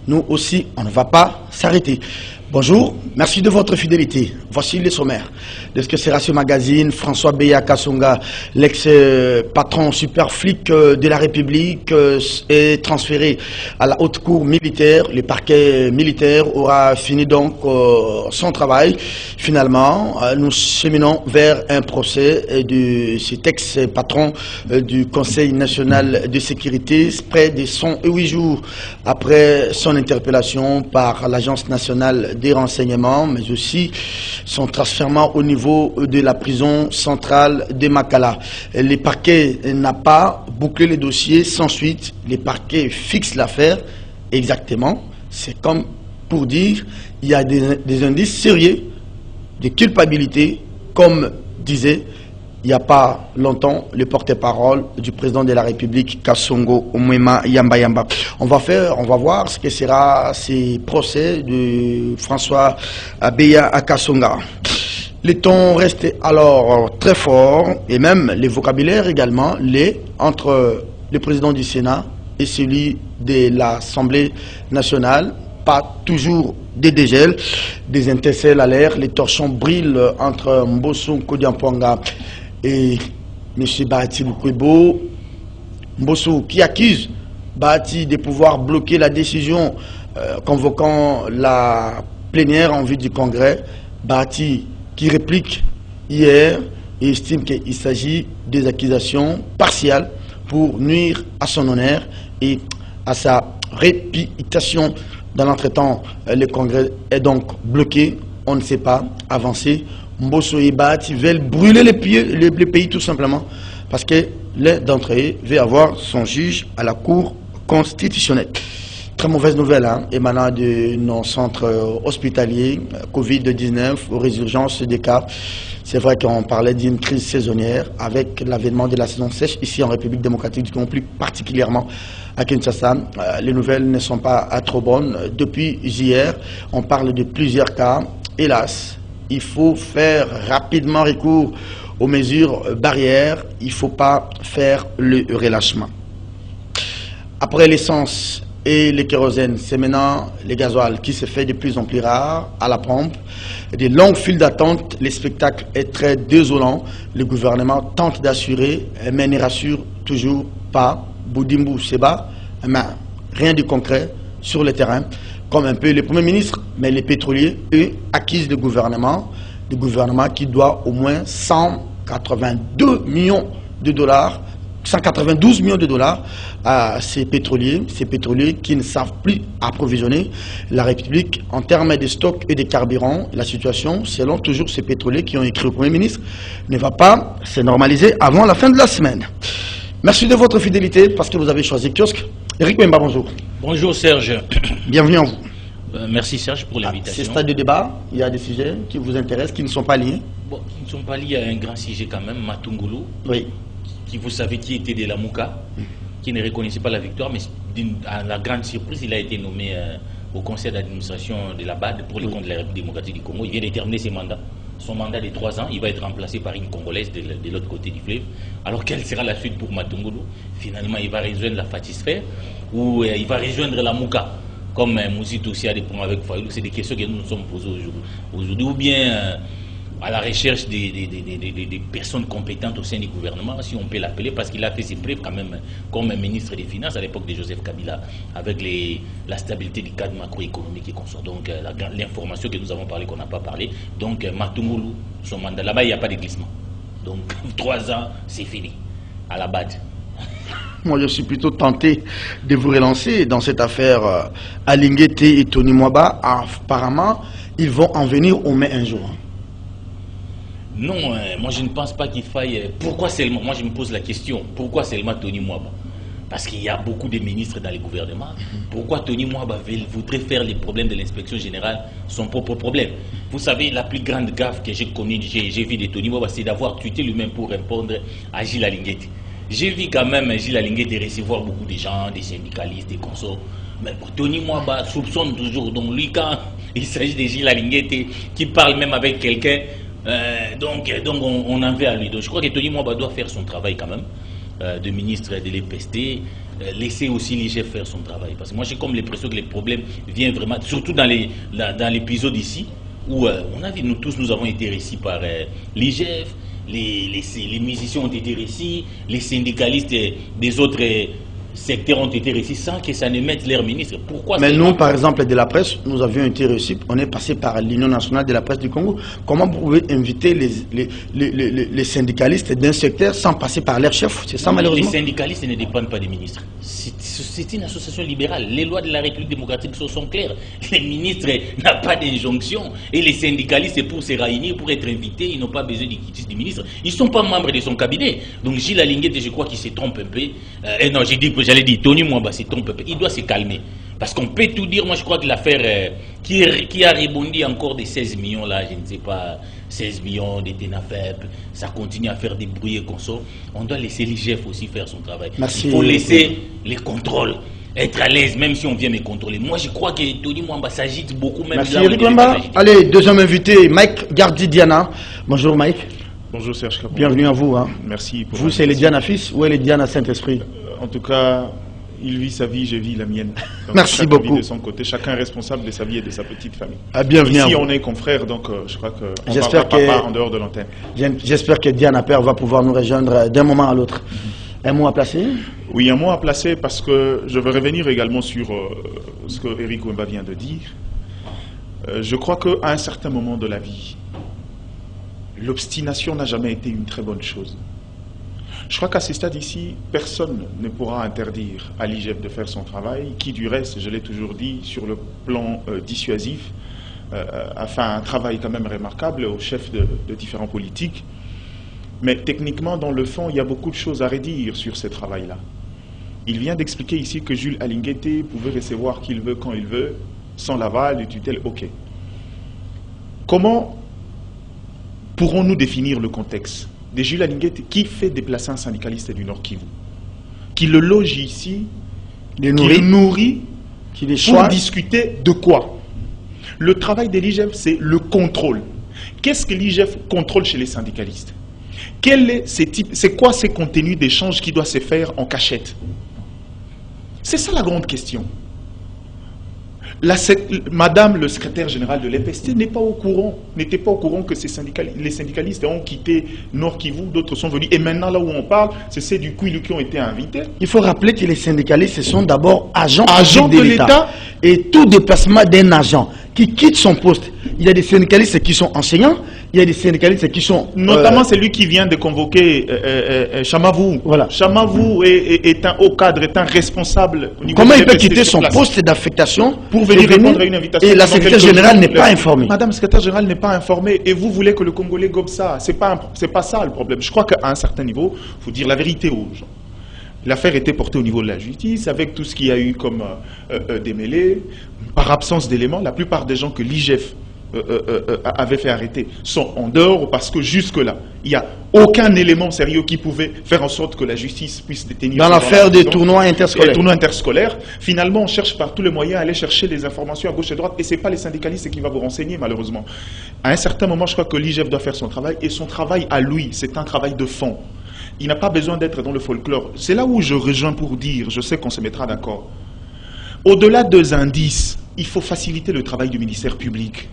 nous aussi, on ne va pas s'arrêter. Bonjour, merci de votre fidélité. Voici les sommaires de ce que sera ce magazine. François Beya Kasonga, l'ex-patron super flic de la République, est transféré à la haute cour militaire. Le parquet militaire aura fini donc son travail. Finalement, nous cheminons vers un procès de cet ex-patron du Conseil national de sécurité, près de 108 jours après son interpellation par l'Agence nationale des renseignements, mais aussi son transfert au niveau de la prison centrale de Makala. Le parquet n'a pas bouclé les dossiers sans suite. Les parquets fixent l'affaire exactement. C'est comme pour dire il y a des indices sérieux de culpabilité, comme disait il n'y a pas longtemps le porte-parole du président de la République, Kasongo Omwema Yamba Yamba. On va voir ce que sera ces procès de François Beya Kasonga. Les tons restent alors très forts et même les vocabulaires également, entre le président du Sénat et celui de l'Assemblée nationale. Pas toujours des dégels, des intercelles à l'air, les torchons brillent entre Mbosso Kodiampouanga et M. Bahati Lukwebo. Mbosso qui accuse Bahati de pouvoir bloquer la décision convoquant la plénière en vue du Congrès. Bahati qui réplique hier et estime qu'il s'agit des accusations partiales pour nuire à son honneur et à sa réputation. Dans l'entretemps, le Congrès est donc bloqué, on ne sait pas avancer. Mbosso et Bahati veulent brûler le pays tout simplement parce que l'un d'entre eux veut avoir son juge à la Cour constitutionnelle. Très mauvaise nouvelle émanant de nos centres hospitaliers, Covid-19, aux résurgences des cas. C'est vrai qu'on parlait d'une crise saisonnière avec l'avènement de la saison sèche ici en République démocratique du Congo, plus particulièrement à Kinshasa. Les nouvelles ne sont pas trop bonnes. Depuis hier, on parle de plusieurs cas. Hélas, il faut faire rapidement recours aux mesures barrières. Il ne faut pas faire le relâchement. Après l'essence et le kérosène, c'est maintenant le gasoil qui se fait de plus en plus rare à la pompe. Des longues files d'attente, le spectacle est très désolant. Le gouvernement tente d'assurer, mais ne rassure toujours pas. Boudimbo Seba, mais rien de concret sur le terrain. Comme un peu le Premier ministre, mais les pétroliers, eux, accusent le gouvernement qui doit au moins 192 millions de dollars 192 millions de dollars à ces pétroliers qui ne savent plus approvisionner la République en termes de stock et de carburant. La situation, selon toujours ces pétroliers qui ont écrit au Premier ministre, ne va pas se normaliser avant la fin de la semaine. Merci de votre fidélité parce que vous avez choisi Kiosque. Eric Wemba, bonjour. Bonjour Serge. Bienvenue à vous. Merci Serge pour l'invitation. À ce stade de débat, il y a des sujets qui vous intéressent, qui ne sont pas liés. Bon, qui ne sont pas liés à un grand sujet quand même, Matungulu. Oui. Qui, vous savez, qui était de la Mouka, qui ne reconnaissait pas la victoire, mais à la grande surprise, il a été nommé au conseil d'administration de la BAD pour le compte de la République démocratique du Congo. Il vient de terminer son mandat de 3 ans. Il va être remplacé par une Congolaise de l'autre côté du fleuve. Alors quelle sera la suite pour Matungulu? Finalement, il va rejoindre la Fatisphère ou il va rejoindre la Mouka, comme Mouzit aussi a des problèmes avec Fayoulou. C'est des questions que nous nous sommes posées aujourd'hui. Ou bien à la recherche des personnes compétentes au sein du gouvernement, si on peut l'appeler, parce qu'il a fait ses preuves quand même comme ministre des Finances à l'époque de Joseph Kabila, avec la stabilité du cadre macroéconomique et consort. Donc l'information que nous avons parlé, qu'on n'a pas parlé. Donc Matungulu, son mandat, là-bas il n'y a pas de glissement. Donc 3 ans, c'est fini, à la BAD. Moi, je suis plutôt tenté de vous relancer dans cette affaire Alinguete et Tony Mwaba. Apparemment, ils vont en venir au mai un jour. Non, moi je ne pense pas qu'il faille... Pourquoi seulement? Moi je me pose la question, pourquoi seulement Tony Mwaba? Parce qu'il y a beaucoup de ministres dans le gouvernement. Pourquoi Tony Mwaba voudrait faire les problèmes de l'inspection générale son propre problème? Vous savez, la plus grande gaffe que j'ai connue, j'ai vu de Tony Mwaba, c'est d'avoir tweeté lui-même pour répondre à Gilles Alinguete. J'ai vu quand même Gilles Alinguete recevoir beaucoup de gens, des syndicalistes, des consorts. Mais pour Tony Mwaba soupçonne toujours. Donc lui, quand il s'agit de Gilles Alinguete, qui parle même avec quelqu'un, donc on en veut à lui. Donc je crois que Tony Mwaba doit faire son travail quand même. de ministre de l'EPST, laisser aussi l'IGF faire son travail. Parce que moi j'ai comme l'impression que les problèmes viennent vraiment, surtout dans l'épisode ici, où on a vu, nous tous nous avons été récits par l'IGF, les musiciens ont été récits, les syndicalistes des autres secteurs ont été récits sans que ça ne mette leur ministre. Pourquoi? Mais nous, par exemple, de la presse, nous avions été réussis. On est passé par l'Union nationale de la presse du Congo. Comment vous pouvez inviter les syndicalistes d'un secteur sans passer par leur chef? C'est ça, malheureusement. Les syndicalistes ne dépendent pas des ministres. C'est une association libérale. Les lois de la République démocratique sont claires. Les ministres n'ont pas d'injonction. Et les syndicalistes, pour se réunir, pour être invités, ils n'ont pas besoin du ministre. Ils ne sont pas membres de son cabinet. Donc Gilles Alinguet, je crois qu'il se trompe un peu. Non, j'allais dire, Tony Mwamba se trompe un peu. Il doit se calmer. Parce qu'on peut tout dire. Moi, je crois que l'affaire qui a rebondi encore des 16 millions, là, je ne sais pas, 16 millions de TENAFEP, ça continue à faire des bruits et consorts. On doit laisser l'IGF aussi faire son travail. Merci. Il faut laisser les contrôles, être à l'aise, même si on vient me contrôler. Moi, je crois que Tony Mwamba s'agite beaucoup, même. Merci, Eric Mwamba. Allez, deuxième invité, Mike Gardi-Diana. Bonjour, Mike. Bonjour, Serge Kapon. Bienvenue à vous. Hein. Merci. Pour vous, c'est les Diana fils ou les Diana Saint-Esprit? En tout cas, il vit sa vie, je vis la mienne. Donc, merci beaucoup. Chacun vit de son côté, chacun est responsable de sa vie et de sa petite famille. Bienvenue. Ici, on est confrères, donc je crois qu'on ne parlera pas en dehors de l'antenne. J'espère que Diana Père va pouvoir nous rejoindre d'un moment à l'autre. Un mot à placer? Oui, un mot à placer parce que je veux revenir également sur ce que Eric Mwamba vient de dire. Je crois qu'à un certain moment de la vie, l'obstination n'a jamais été une très bonne chose. Je crois qu'à ce stade ici, personne ne pourra interdire à l'IGF de faire son travail, qui du reste, je l'ai toujours dit, sur le plan dissuasif, a fait un travail quand même remarquable au chef de différents politiques. Mais techniquement, dans le fond, il y a beaucoup de choses à redire sur ce travail-là. Il vient d'expliquer ici que Jules Alinguet pouvait recevoir qui il veut, quand il veut, sans l'aval et tutelle, ok. Comment pourrons-nous définir le contexte de Jules Alinguet qui fait déplacer un syndicaliste du Nord Kivu, qui le loge ici, qui le nourrit, qui les pour discuter de quoi? Le travail de l'IGF, c'est le contrôle. Qu'est-ce que l'IGF contrôle chez les syndicalistes? C'est quoi ces contenus d'échange qui doivent se faire en cachette? C'est ça la grande question. Madame le secrétaire général de l'EPST n'était pas au courant que les syndicalistes ont quitté Nord Kivu, d'autres sont venus. Et maintenant, là où on parle, c'est ceux du Kwilu qui ont été invités. Il faut rappeler que les syndicalistes sont d'abord agents de l'État. Et tout déplacement d'un agent qui quitte son poste, il y a des syndicalistes qui sont enseignants, il y a des syndicalistes qui sont... Notamment celui qui vient de convoquer Chamavou. Voilà. Chamavou est un haut cadre, est un responsable. Au niveau Comment il peut quitter son poste d'affectation pour venir répondre à une invitation? Et la secrétaire générale n'est pas informée. Madame la secrétaire générale n'est pas informée et vous voulez que le Congolais gobe ça. C'est pas ça le problème. Je crois qu'à un certain niveau, il faut dire la vérité aux gens. L'affaire était portée au niveau de la justice, avec tout ce qu'il y a eu comme démêlés, par absence d'éléments. La plupart des gens que l'IGF avait fait arrêter sont en dehors, parce que jusque-là, il n'y a aucun élément sérieux qui pouvait faire en sorte que la justice puisse détenir... Dans l'affaire des tournois interscolaires. Finalement, on cherche par tous les moyens à aller chercher des informations à gauche et à droite, et ce n'est pas les syndicalistes qui vont vous renseigner, malheureusement. À un certain moment, je crois que l'IGF doit faire son travail, et son travail à lui, c'est un travail de fond. Il n'a pas besoin d'être dans le folklore. C'est là où je rejoins pour dire, je sais qu'on se mettra d'accord. Au-delà des indices, il faut faciliter le travail du ministère public,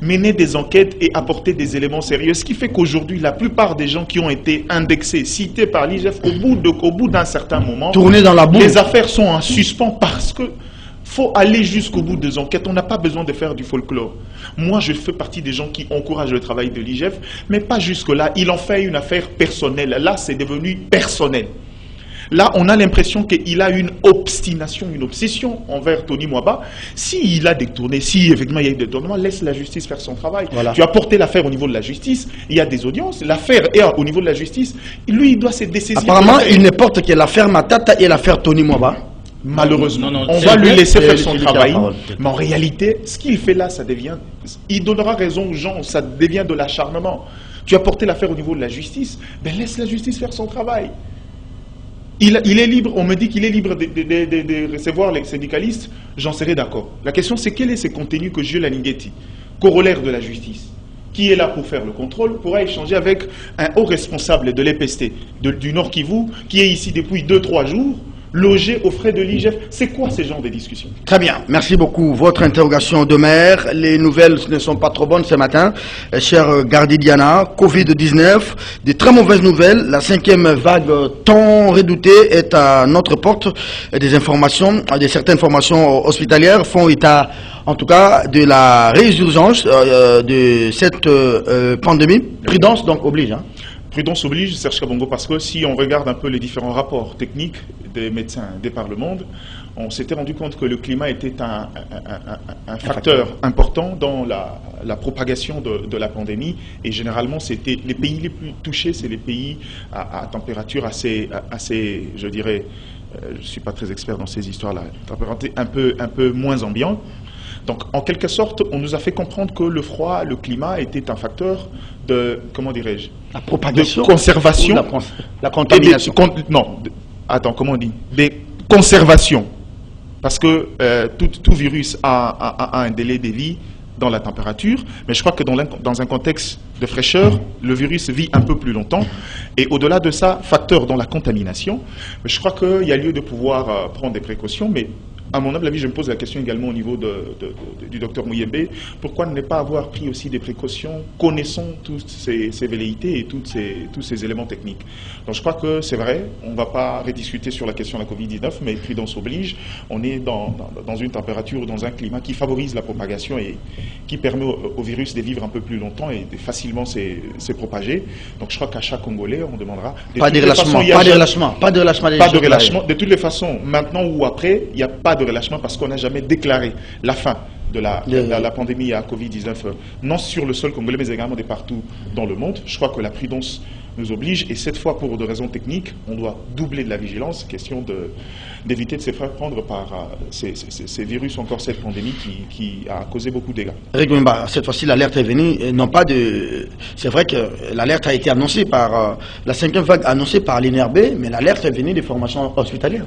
mener des enquêtes et apporter des éléments sérieux. Ce qui fait qu'aujourd'hui, la plupart des gens qui ont été indexés, cités par l'IGF, au bout d'un certain moment, tourner dans la boue. Les affaires sont en suspens parce que faut aller jusqu'au bout des enquêtes. On n'a pas besoin de faire du folklore. Moi, je fais partie des gens qui encouragent le travail de l'IGF, mais pas jusque-là. Il en fait une affaire personnelle. Là, c'est devenu personnel. Là, on a l'impression qu'il a une obstination, une obsession envers Tony Mwamba. S'il a détourné, si effectivement il y a eu des détournements, laisse la justice faire son travail. Voilà. Tu as porté l'affaire au niveau de la justice, il y a des audiences, l'affaire est au niveau de la justice. Lui, il doit se dessaisir. Apparemment, il ne porte que l'affaire Matata et l'affaire Tony Mwamba. Malheureusement, on va lui laisser faire son travail. Mais en réalité, ce qu'il fait là, ça devient... Il donnera raison aux gens, ça devient de l'acharnement. Tu as porté l'affaire au niveau de la justice, ben laisse la justice faire son travail. Il est libre, on me dit qu'il est libre de recevoir les syndicalistes, j'en serai d'accord. La question c'est quel est ce contenu que Jules Alinguet, corollaire de la justice, qui est là pour faire le contrôle, pourra échanger avec un haut responsable de l'EPST du Nord Kivu, qui est ici depuis 2-3 jours, logé aux frais de l'IGF. C'est quoi ces genres de discussions? Très bien, merci beaucoup. Votre interrogation de maire, les nouvelles ne sont pas trop bonnes ce matin. Cher Gardi Diana, Covid-19, des très mauvaises nouvelles. La 5e vague tant redoutée est à notre porte. Certaines informations hospitalières font état, en tout cas, de la résurgence de cette pandémie. Prudence donc oblige. Prudence oblige, Serge Kabongo, parce que si on regarde un peu les différents rapports techniques des médecins des par le monde, on s'était rendu compte que le climat était un facteur important dans la propagation de la pandémie. Et généralement, c'était les pays les plus touchés, c'est les pays à température assez, je dirais, je ne suis pas très expert dans ces histoires-là, température un peu moins ambiante. Donc, en quelque sorte, on nous a fait comprendre que le froid, le climat était un facteur de, comment dirais-je, la propagation, de conservation, la contamination. Attends, comment on dit, des conservations, parce que tout virus a un délai de vie dans la température, mais je crois que dans un contexte de fraîcheur, le virus vit un peu plus longtemps, et au-delà de ça, facteur dans la contamination, je crois qu'il y a lieu de pouvoir prendre des précautions, mais à mon humble avis, je me pose la question également au niveau du docteur Mouyembe, pourquoi ne pas avoir pris aussi des précautions, connaissant toutes ces velléités et tous ces éléments techniques. Donc je crois que c'est vrai, on ne va pas rediscuter sur la question de la Covid-19, mais prudence oblige, on est dans une température, dans un climat qui favorise la propagation et qui permet au virus de vivre un peu plus longtemps et de facilement se propager. Donc je crois qu'à chaque Congolais, on demandera... Pas de relâchement. De toutes les façons, maintenant ou après, il n'y a pas de relâchement parce qu'on n'a jamais déclaré la fin de la pandémie à Covid-19, non sur le sol congolais, mais également de partout dans le monde. Je crois que la prudence nous oblige, et cette fois, pour des raisons techniques, on doit doubler de la vigilance, question d'éviter de se faire prendre par ces virus, encore cette pandémie qui a causé beaucoup de dégâts. Rigumba, cette fois-ci, l'alerte est venue, c'est vrai que l'alerte a été annoncée par, la 5e vague annoncée par l'INRB, mais l'alerte est venue des formations hospitalières.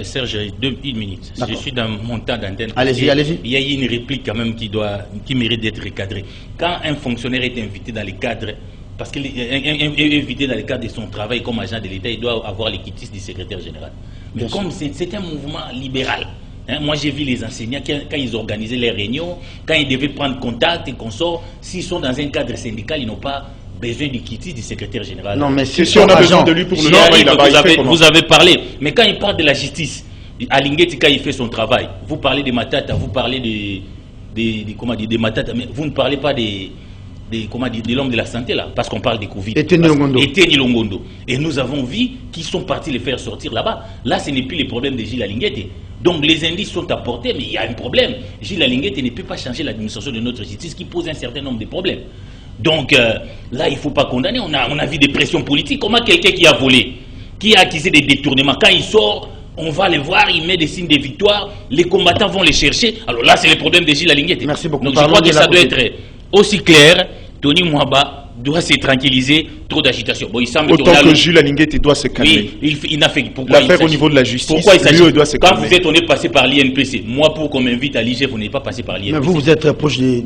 Serge, une minute. Je suis dans mon temps d'antenne. Allez-y, allez-y. Il y a une réplique quand même qui mérite d'être recadrée. Quand un fonctionnaire est invité dans les cadres, parce qu'il est invité dans le cadre de son travail comme agent de l'État, il doit avoir les quitus du secrétaire général. Mais bien comme c'est un mouvement libéral, hein, moi j'ai vu les enseignants quand ils organisaient les réunions, quand ils devaient prendre contact et qu'on sort, s'ils sont dans un cadre syndical, ils n'ont pas besoin du quitus du secrétaire général. Non, mais si on a besoin de lui pour le travail, vous avez parlé. Mais quand il parle de la justice, à Lingeti, quand il fait son travail, vous parlez de Matata, vous parlez de Matata, mais vous ne parlez pas de l'homme de la santé là, parce qu'on parle des Covid. Eteni Longondo. Et nous avons vu qu'ils sont partis les faire sortir là-bas. Là, ce n'est plus les problèmes de Gilles Alinguete. Donc les indices sont apportés, mais il y a un problème. Gilles Alinguete ne peut pas changer l'administration de notre justice qui pose un certain nombre de problèmes. Donc là, il ne faut pas condamner. On a vu des pressions politiques. Comment quelqu'un qui a volé, qui a accusé des détournements, quand il sort, on va les voir, il met des signes de victoire, les combattants vont les chercher. Alors là, c'est le problème de Gilles Alinguete. Merci beaucoup. Donc je crois que ça doit être aussi clair. Tony Mwaba doit se tranquilliser, trop d'agitation. Bon, il semble autant que Jules Alinguete doit se calmer. Oui, il n'a fait. L'affaire au niveau de la justice, pourquoi il doit se calmer. Quand vous êtes, on est passé par l'INPC. Moi, pour qu'on m'invite à l'IGF, vous n'êtes pas passé par l'INPC. Mais vous êtes très proche des...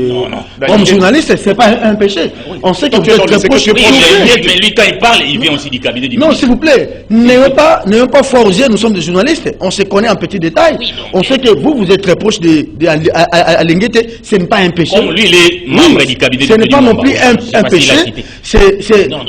Non. Comme journaliste, ce n'est pas un péché. Oui. On sait que vous êtes très proche. Mais lui, quand il parle, il vient aussi du cabinet du ministre. Non, s'il vous plaît, n'ayons pas foi aux yeux, nous sommes des journalistes. On se connaît en petits détails. Oui, on sait que vous êtes très proche d'Alinguete. Ce n'est pas un péché. Comme lui, il est membre du cabinet du ministre. Ce n'est pas non plus un péché.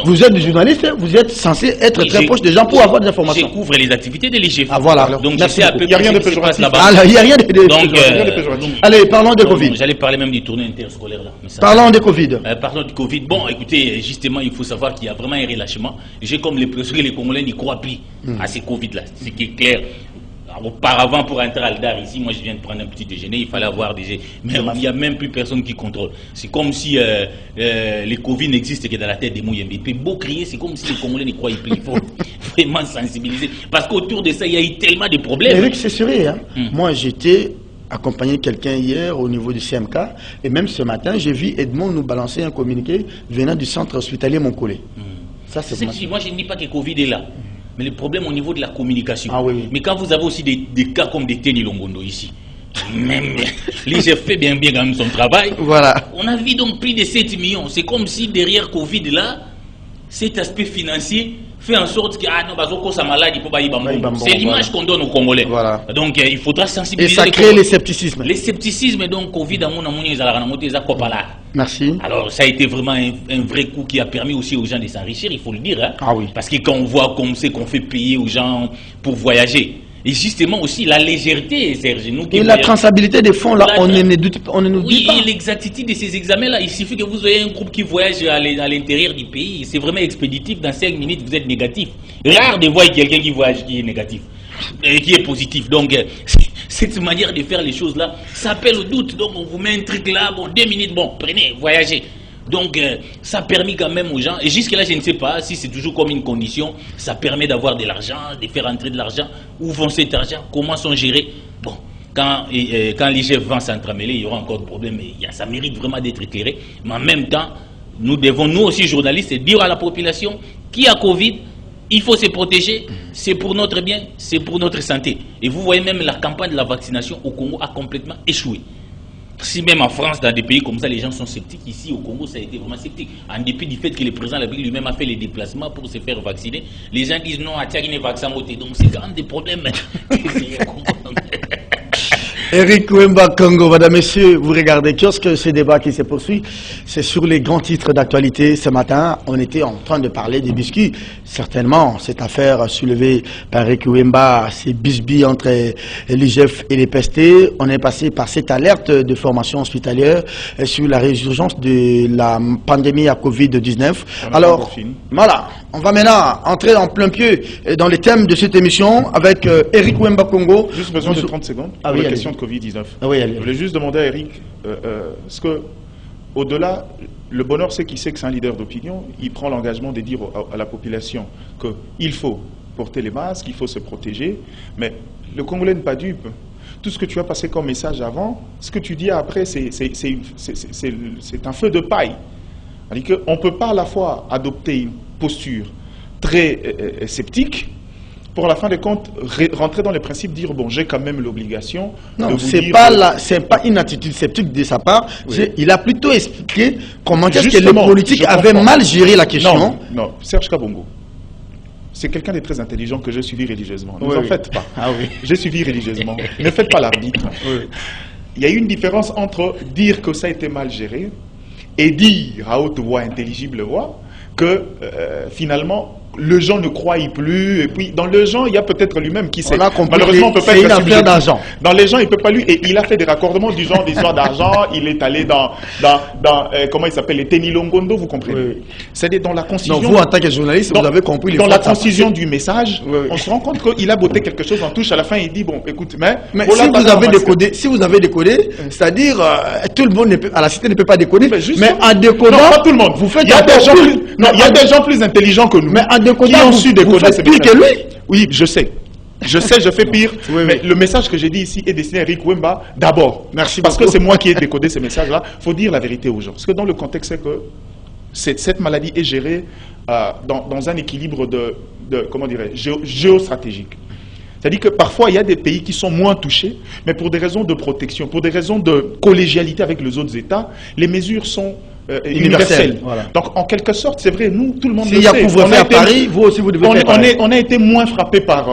Vous êtes des journalistes, vous êtes censé être très proche des gens pour avoir des informations. Je couvre les activités de l'IGF. Ah voilà. Donc je sais un peu il n'y a rien de péjoratif là-bas. Il n'y a rien de péjoratif. Allez, parlons de Covid. J'allais parler même du tournoi interscolaire là. Parlons de Covid. Parlons du Covid. Bon, écoutez, justement, il faut savoir qu'il y a vraiment un relâchement. J'ai comme l'impression que les Congolais n'y croient plus à ces Covid-là. Ce qui est clair. Auparavant, pour entrer à Aldar, ici, moi je viens de prendre un petit déjeuner, il fallait avoir des... Mais il n'y a même plus personne qui contrôle. C'est comme si les Covid n'existent que dans la tête des Mouyembe. Il peut beau crier, c'est comme si les Congolais ne croyaient plus. Il faut vraiment sensibiliser. Parce qu'autour de ça, il y a eu tellement de problèmes. Eric, c'est sérieux. Moi, j'étais accompagné quelqu'un hier au niveau du CMK, et même ce matin, j'ai vu Edmond nous balancer un communiqué venant du centre hospitalier Moncolé. Ça, c'est moi, je ne dis pas que Covid est là. Mais le problème au niveau de la communication. Ah, oui. Mais quand vous avez aussi des cas comme des Teni Longondo ici, Même l'IGF fait bien quand même son travail. Voilà. On a vu donc plus de 7 millions. C'est comme si derrière Covid là, cet aspect financier fait en sorte que sa maladie c'est l'image qu'on donne aux Congolais. Voilà. Donc il faudra sensibiliser. Et ça crée les scepticismes. Les scepticismes, donc Covid Merci. Alors ça a été vraiment un vrai coup qui a permis aussi aux gens de s'enrichir, il faut le dire. Hein? Ah oui. Parce que quand on voit comme c'est qu'on fait payer aux gens pour voyager, et justement aussi la légèreté, Serge, nous qui et la traçabilité des fonds, là, on ne doute pas. Oui, et l'exactitude de ces examens-là, il suffit que vous ayez un groupe qui voyage à l'intérieur du pays, c'est vraiment expéditif, dans 5 minutes vous êtes négatif. Rare de voir quelqu'un qui voyage qui est négatif, qui est positif. Donc cette manière de faire les choses-là, ça appelle au doute. Donc on vous met un truc là, bon, 2 minutes, bon, prenez, voyagez. Donc ça a permis quand même aux gens, et jusque-là je ne sais pas si c'est toujours comme une condition, ça permet d'avoir de l'argent, de faire entrer de l'argent, où vont cet argent, comment sont gérés. Bon, quand l'IGF va s'entremêler, il y aura encore de problèmes, mais ça mérite vraiment d'être éclairé. Mais en même temps, nous devons, nous aussi journalistes, dire à la population qui a Covid, il faut se protéger, c'est pour notre bien, c'est pour notre santé. Et vous voyez même la campagne de la vaccination au Congo a complètement échoué. Si même en France, dans des pays comme ça, les gens sont sceptiques, ici au Congo, ça a été vraiment sceptique. En dépit du fait que le président de la République lui-même a fait les déplacements pour se faire vacciner, les gens disent non, Atiagine vaccin ôté. Donc c'est quand même des problèmes. Eric Wemba Congo, madame, messieurs, vous regardez kiosque, ce débat qui se poursuit, c'est sur les grands titres d'actualité. Ce matin, on était en train de parler des biscuits. Certainement, cette affaire soulevée par Eric Wemba, ces bisbis entre l'IGF et les PST, on est passé par cette alerte de formation hospitalière sur la résurgence de la pandémie à Covid-19. Alors, voilà, on va maintenant entrer en plein pied dans les thèmes de cette émission avec Eric Wemba Congo. Juste besoin de 30 secondes pour la question de Covid-19. Ah oui, je voulais juste demander à Eric, ce que, au-delà, le bonheur, c'est qu'il sait que c'est un leader d'opinion, il prend l'engagement de dire à la population qu'il faut porter les masques, qu'il faut se protéger, mais le Congolais n'est pas dupe. Tout ce que tu as passé comme message avant, ce que tu dis après, c'est un feu de paille. C'est-à-dire qu'on ne peut pas à la fois adopter une posture très sceptique, pour la fin des comptes, rentrer dans les principes, dire bon, j'ai quand même l'obligation. Non, c'est pas une attitude sceptique de sa part. Oui. Il a plutôt expliqué comment est-ce que les politiques avaient mal géré la question. Non, Serge Kabongo, c'est quelqu'un de très intelligent que j'ai suivi religieusement. Ne vous en faites pas. Ah oui. J'ai suivi religieusement. Ne faites pas l'arbitre. Oui. Il y a une différence entre dire que ça a été mal géré et dire à haute voix, intelligible voix, que finalement le gens ne croient plus, et puis dans le gens il y a peut-être lui-même qui sait. Malheureusement on peut pas être une affaire d'argent. Dans les gens il peut pas lui, et il a fait des raccordements du genre d'histoire d'argent. Il est allé dans comment il s'appelle, les Tenilongondo, vous comprenez. Oui. C'est dans la concision. Non, vous en tant que journaliste vous avez compris. Dans la concision du message, on se rend compte qu'il a botté quelque chose en touche. À la fin il dit bon écoute, mais si vous avez décodé, c'est-à-dire tout le monde à la cité ne peut pas décoder, mais en décodant, non, pas tout le monde. Vous faites il y a des gens plus intelligents que nous. Qui ont su décoder ces pire que lui. Oui, je sais. Je fais pire. Oui, mais le message que j'ai dit ici est destiné à Eric Wemba d'abord. Merci parce que c'est moi qui ai décodé ces messages-là. Il faut dire la vérité aux gens. Parce que dans le contexte, c'est que cette maladie est gérée dans un équilibre comment dirais-je, géostratégique. C'est-à-dire que parfois, il y a des pays qui sont moins touchés, mais pour des raisons de protection, pour des raisons de collégialité avec les autres États, les mesures sont universelles. Voilà. Donc, en quelque sorte, c'est vrai, nous, tout le monde le sait. S'il y a couvre-feu à Paris, vous aussi, vous devez faire pareil. On a été moins frappés par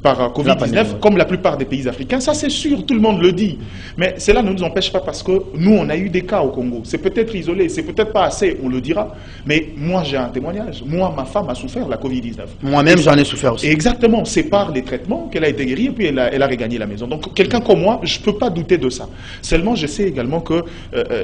Covid-19, comme la plupart des pays africains. Ça, c'est sûr, tout le monde le dit. Mais cela ne nous empêche pas parce que nous, on a eu des cas au Congo. C'est peut-être isolé, c'est peut-être pas assez, on le dira. Mais moi, j'ai un témoignage. Moi, ma femme a souffert de la Covid-19. Moi-même, j'en ai souffert aussi. Exactement. C'est par les traitements qu'elle a été guérie et puis elle a regagné la maison. Donc, quelqu'un comme moi, je ne peux pas douter de ça. Seulement, je sais également que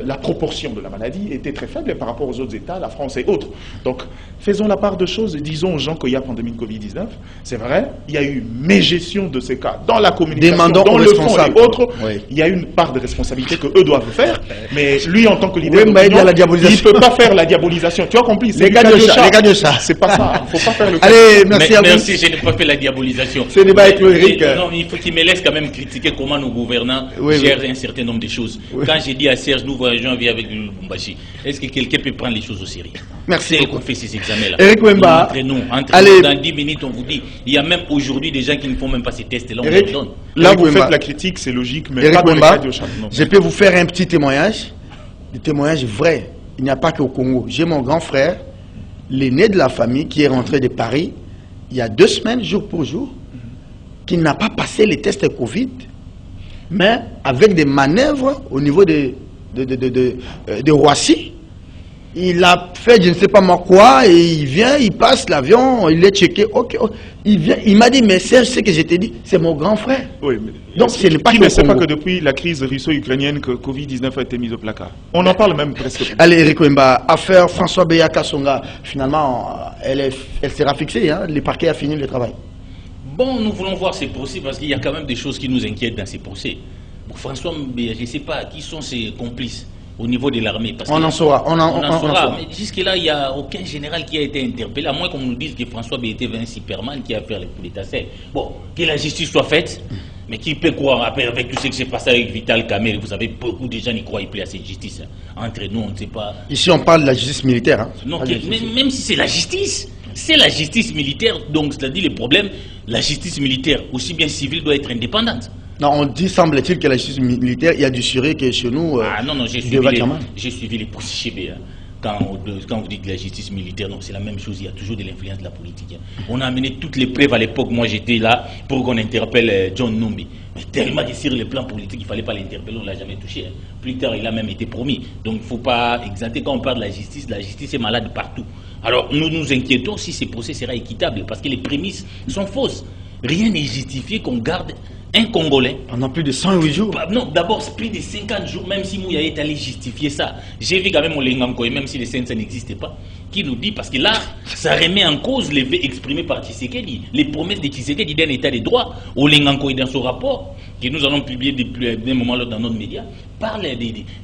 la proportion de la maladie était très faible par rapport aux autres États, la France et autres. Donc, faisons la part de choses et disons aux gens qu'il y a pandémie de Covid-19. C'est vrai, il y a eu gestion de ces cas dans la communication, dans le fond et autres, il y a une part de responsabilité que eux doivent faire, mais lui en tant que leader, il ne peut pas faire la diabolisation. Tu as compris? Les gars de chat. C'est pas ça. Il ne faut pas faire le cas. Allez, merci à vous. Merci, je n'ai pas fait la diabolisation. Ce débat avec Eric. Non, il faut qu'il me laisse quand même critiquer comment nos gouvernants gèrent un certain nombre de choses. Quand j'ai dit à Serge, nous voyageons avec le Lubumbashi, est-ce que quelqu'un peut prendre les choses au sérieux? Merci C'est beaucoup. qu'on fait ces examens-là. Eric Wemba, Entre nous, allez. dans 10 minutes, on vous dit, il y a même aujourd'hui des gens qui ne font même pas ces tests-là, on Eric, leur donne. Là, Eric vous Wemba. faites la critique, c'est logique, mais Eric pas dans le Wemba, cas de Chad, non. je peux vous faire un petit témoignage, des témoignages vrais. Il n'y a pas qu'au Congo. J'ai mon grand frère, l'aîné de la famille, qui est rentré de Paris il y a 2 semaines, jour pour jour, qui n'a pas passé les tests Covid, mais avec des manœuvres au niveau de Roissy. Il a fait je ne sais pas moi quoi, et il vient, il passe l'avion, il est checké, ok, il vient, il m'a dit, mais Serge, ce que je t'ai dit, c'est mon grand frère. Oui, mais Donc, ce n'est pas qui que ne au sait pas Congo. que depuis la crise russo-ukrainienne, que Covid-19 a été mise au placard. On en parle même presque plus. Allez, Eric Wemba, affaire François Beya Kasonga, finalement, elle sera fixée, hein, le parquet a fini le travail. Bon, nous voulons voir ces procès parce qu'il y a quand même des choses qui nous inquiètent dans ces procès. Pour François Beya, je ne sais pas qui sont ses complices au niveau de l'armée. On en saura, on en saura. Mais jusque-là, il n'y a aucun général qui a été interpellé, à moins qu'on nous dise que François Beya était un Superman qui a fait le coup d'état. Bon, que la justice soit faite, mais qui peut croire après, avec tout ce qui s'est passé avec Vital Kamerhe, vous savez, beaucoup de gens n'y croient plus à cette justice. Entre nous, on ne sait pas. Ici, on parle de la justice militaire. Hein. Non, même si c'est la justice, c'est la justice militaire, donc c'est-à-dire le problème, la justice militaire, aussi bien civile, doit être indépendante. Non, on dit, semble-t-il, que la justice militaire, il y a du suré que chez nous. Ah non, j'ai suivi les procès chez BA. Quand vous dites la justice militaire, non, c'est la même chose, il y a toujours de l'influence de la politique. Hein. On a amené toutes les preuves à l'époque, moi j'étais là pour qu'on interpelle John Numbi. Mais tellement que sur le plan politique, il ne fallait pas l'interpeller, on ne l'a jamais touché. Hein. Plus tard, il a même été promis. Donc il ne faut pas exempter quand on parle de la justice est malade partout. Alors nous nous inquiétons si ces procès sera équitable, parce que les prémices sont fausses. Rien n'est justifié qu'on garde un Congolais. Pendant plus de 108 jours. Non, d'abord, plus de 50 jours, même si Mouya est allé justifier ça. J'ai vu quand même Olengankoy, même si les scènes, ça n'existait pas, qui nous dit, parce que là, ça remet en cause les vœux exprimés par Tshisekedi, les promesses de Tshisekedi d'un état de droit. Olengankoy, dans son rapport, que nous allons publier depuis un moment là dans notre média, parle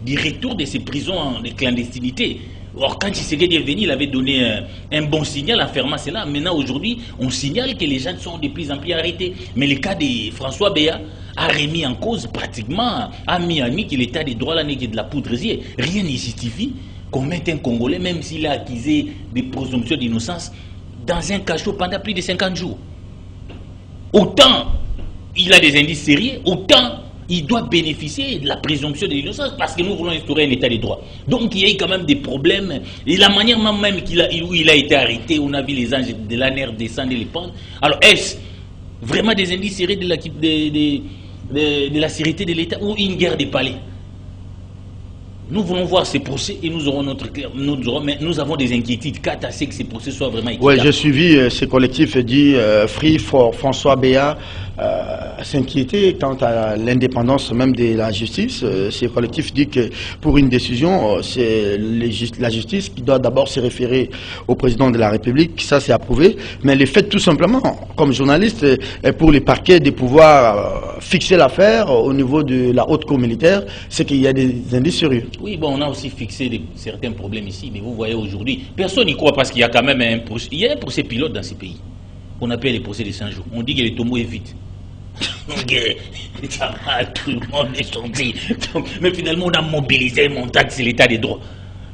du retour de ces prisons de clandestinité. Or, quand Tshisekedi est venu, il avait donné un bon signal en fermant cela. Maintenant, aujourd'hui, on signale que les gens sont de plus en plus arrêtés. Mais le cas de François Beya a remis en cause pratiquement, a mis en nuit que l'état de droit là n'est que de la poudresier. Rien ne justifie qu'on mette un Congolais, même s'il a accusé des présomptions d'innocence, dans un cachot pendant plus de 50 jours. Autant il a des indices sérieux, autant il doit bénéficier de la présomption de l'innocence parce que nous voulons instaurer un état de droit. Donc il y a eu quand même des problèmes. Et la manière même où il a été arrêté, on a vu les anges de la nerf descendre et les pendre. Alors est-ce vraiment des indices sérieux de la sécurité de l'État ou une guerre des palais? Nous voulons voir ces procès et nous aurons notre clair. Nous avons des inquiétudes quant à ce que ces procès soient vraiment équitables. Oui, j'ai suivi ce collectif dit Free for François Beya s'inquiéter quant à l'indépendance même de la justice. Ce collectif dit que pour une décision, c'est la justice qui doit d'abord se référer au président de la République. Ça, c'est approuvé. Mais le fait tout simplement, comme journaliste, pour les parquets de pouvoir fixer l'affaire au niveau de la haute cour militaire, c'est qu'il y a des indices sérieux. Oui, bon, on a aussi fixé certains problèmes ici, mais vous voyez aujourd'hui, personne n'y croit parce qu'il y a quand même un procès. Il y a un procès pilote dans ces pays. On appelle les procès de 100 jours. On dit que les tombeaux est vite. Tout le monde est sorti. Mais finalement, on a mobilisé un montagne, c'est l'état des droits.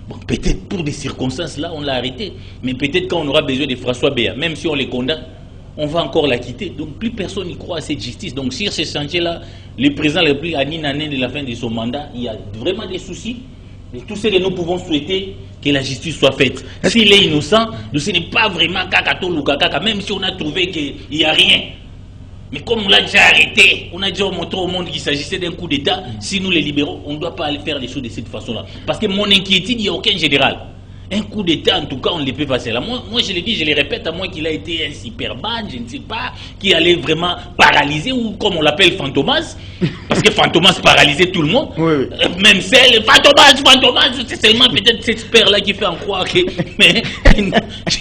Bon, peut-être pour des circonstances là, on l'a arrêté. Mais peut-être quand on aura besoin de François Beya, même si on les condamne, on va encore la quitter. Donc plus personne n'y croit à cette justice. Donc sur ce chantier-là, le président le plus à une année de la fin de son mandat, il y a vraiment des soucis. Et tout ce que nous pouvons souhaiter, que la justice soit faite. S'il est innocent, ce n'est pas vraiment Kakato ou Kakaka, même si on a trouvé qu'il n'y a rien. Mais comme on l'a déjà arrêté, on a déjà montré au monde qu'il s'agissait d'un coup d'État, si nous les libérons, on ne doit pas aller faire les choses de cette façon-là. Parce que mon inquiétude, il n'y a aucun général. Un coup d'État, en tout cas, on le peut passer là. Moi, je le dis, je le répète, à moins qu'il a été un Superman, je ne sais pas, qui allait vraiment paralyser, ou comme on l'appelle Fantomas, parce que Fantomas paralysait tout le monde. Oui, oui. Même celle, Fantomas, c'est seulement peut-être cet expert-là qui fait en croire que... Mais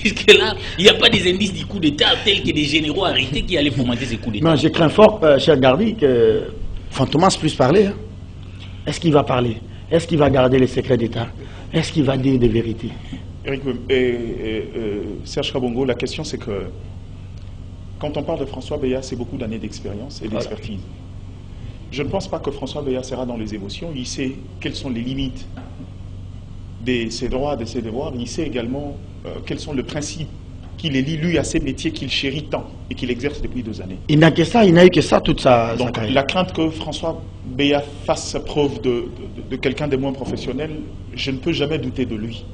jusque-là, il n'y a pas des indices du coup d'État tels que des généraux arrêtés qui allaient fomenter ces coups d'État. Non, je crains fort, cher Gardi, que Fantomas puisse parler. Hein. Est-ce qu'il va parler? Est-ce qu'il va garder les secrets d'État? Est-ce qu'il va dire des vérités? Eric, Serge Kabongo, la question c'est que quand on parle de François Beya, c'est beaucoup d'années d'expérience et d'expertise. Voilà. Je ne pense pas que François Beya sera dans les émotions. Il sait quelles sont les limites de ses droits, de ses devoirs, il sait également quels sont les principes qu'il élit, lui, à ses métiers qu'il chérit tant et qu'il exerce depuis 2 années. Il n'a que ça, il n'a eu que ça toute sa Donc carrière. la crainte que François Beya fasse preuve de quelqu'un de moins professionnel, je ne peux jamais douter de lui.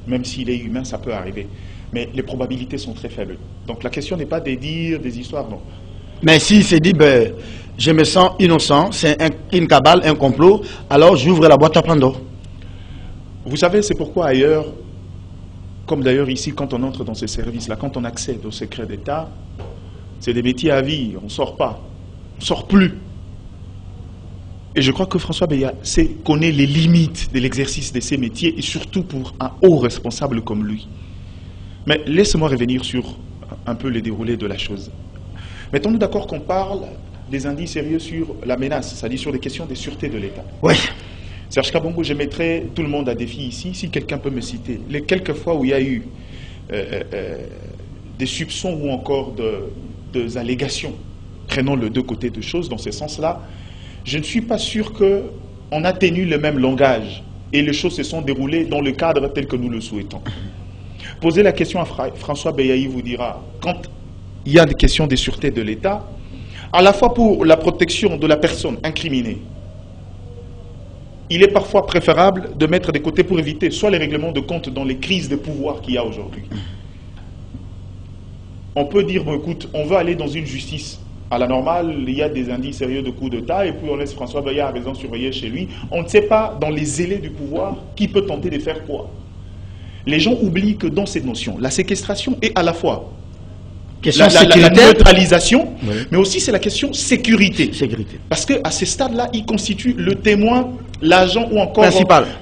Même s'il est humain, ça peut arriver. Mais les probabilités sont très faibles. Donc la question n'est pas de dire des histoires, non. Mais s'il s'est dit, ben, je me sens innocent, c'est une cabale, un complot, alors j'ouvre la boîte à Pandore. Vous savez, c'est pourquoi ailleurs, comme d'ailleurs ici, quand on entre dans ces services-là, quand on accède aux secrets d'État, c'est des métiers à vie, on ne sort pas, on ne sort plus. Et je crois que François Beya connaît les limites de l'exercice de ces métiers, et surtout pour un haut responsable comme lui. Mais laissez-moi revenir sur un peu le déroulé de la chose. Mettons-nous d'accord qu'on parle des indices sérieux sur la menace, c'est-à-dire sur les questions de sûreté de l'État. Oui. Serge Kabongo, je mettrai tout le monde à défi ici, si quelqu'un peut me citer les quelques fois où il y a eu des soupçons ou encore des allégations prenant les deux côtés de choses dans ce sens-là, je ne suis pas sûr qu'on a tenu le même langage et les choses se sont déroulées dans le cadre tel que nous le souhaitons. Posez la question à François Beya, il vous dira, quand il y a des questions de sûreté de l'État, à la fois pour la protection de la personne incriminée, il est parfois préférable de mettre des côtés pour éviter soit les règlements de compte dans les crises de pouvoir qu'il y a aujourd'hui. On peut dire, bon, écoute, on veut aller dans une justice à la normale, il y a des indices sérieux de coup d'État, et puis on laisse François Beya à raison surveiller chez lui. On ne sait pas, dans les zélés du pouvoir, qui peut tenter de faire quoi. Les gens oublient que dans cette notion, la séquestration est à la fois la neutralisation, oui, mais aussi c'est la question sécurité. Parce qu'à ce stade-là, il constitue le témoin, l'agent ou encore